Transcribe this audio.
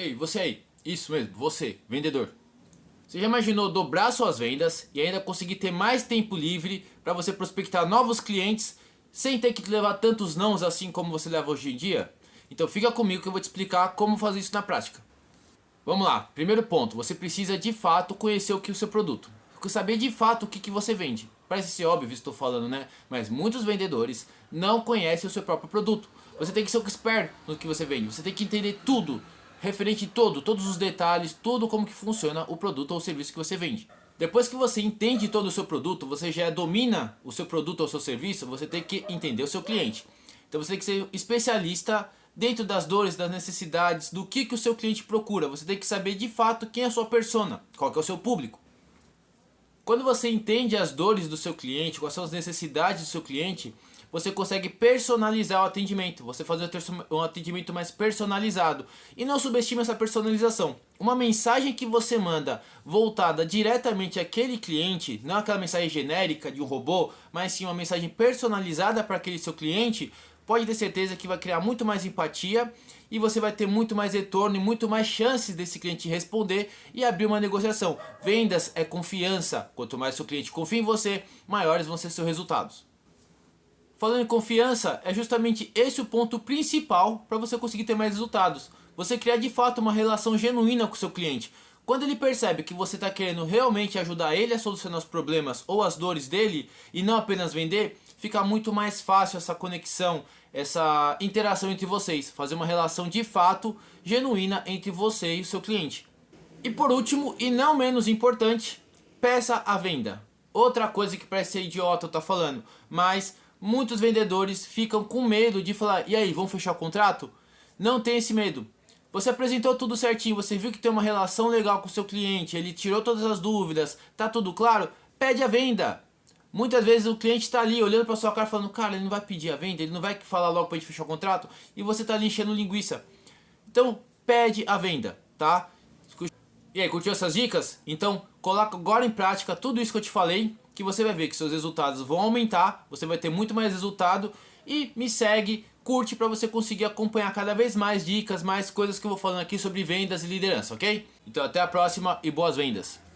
Ei, você aí, isso mesmo, você, vendedor. Você já imaginou dobrar suas vendas e ainda conseguir ter mais tempo livre para você prospectar novos clientes sem ter que levar tantos nãos assim como você leva hoje em dia? Então fica comigo que eu vou te explicar como fazer isso na prática. Vamos lá, primeiro ponto, você precisa de fato conhecer o seu produto. Saber de fato o que você vende. Parece ser óbvio, estou falando, né? Mas muitos vendedores não conhecem o seu próprio produto. Você tem que ser um expert no que você vende. Você tem que entender tudo, referente todos os detalhes, tudo como que funciona o produto ou o serviço que você vende. Depois que você entende todo o seu produto, você já domina o seu produto ou o seu serviço, você tem que entender o seu cliente. Então você tem que ser especialista dentro das dores, das necessidades, do que o seu cliente procura. Você tem que saber de fato quem é a sua persona, qual que é o seu público. Quando você entende as dores do seu cliente, quais são as necessidades do seu cliente, você consegue personalizar o atendimento, você fazer um atendimento mais personalizado. E não subestime essa personalização. Uma mensagem que você manda voltada diretamente àquele cliente, não aquela mensagem genérica de um robô, mas sim uma mensagem personalizada para aquele seu cliente, pode ter certeza que vai criar muito mais empatia e você vai ter muito mais retorno e muito mais chances desse cliente responder e abrir uma negociação. Vendas é confiança. Quanto mais seu cliente confia em você, maiores vão ser seus resultados. Falando em confiança, é justamente esse o ponto principal para você conseguir ter mais resultados. Você criar de fato uma relação genuína com o seu cliente. Quando ele percebe que você está querendo realmente ajudar ele a solucionar os problemas ou as dores dele e não apenas vender, fica muito mais fácil essa conexão, essa interação entre vocês. Fazer uma relação de fato genuína entre você e o seu cliente. E por último, e não menos importante, peça a venda. Outra coisa que parece ser idiota eu estar falando, mas muitos vendedores ficam com medo de falar: e aí, vamos fechar o contrato? Não tem esse medo. Você apresentou tudo certinho, você viu que tem uma relação legal com o seu cliente, ele tirou todas as dúvidas, tá tudo claro? Pede a venda. Muitas vezes o cliente está ali olhando para sua cara falando: cara, ele não vai pedir a venda, ele não vai falar logo para a gente fechar o contrato, e você está ali enchendo linguiça. Então, pede a venda, tá? E aí, curtiu essas dicas? Então, coloca agora em prática tudo isso que eu te falei, que você vai ver que seus resultados vão aumentar, você vai ter muito mais resultado. E me segue, curte para você conseguir acompanhar cada vez mais dicas, mais coisas que eu vou falando aqui sobre vendas e liderança, ok? Então até a próxima e boas vendas!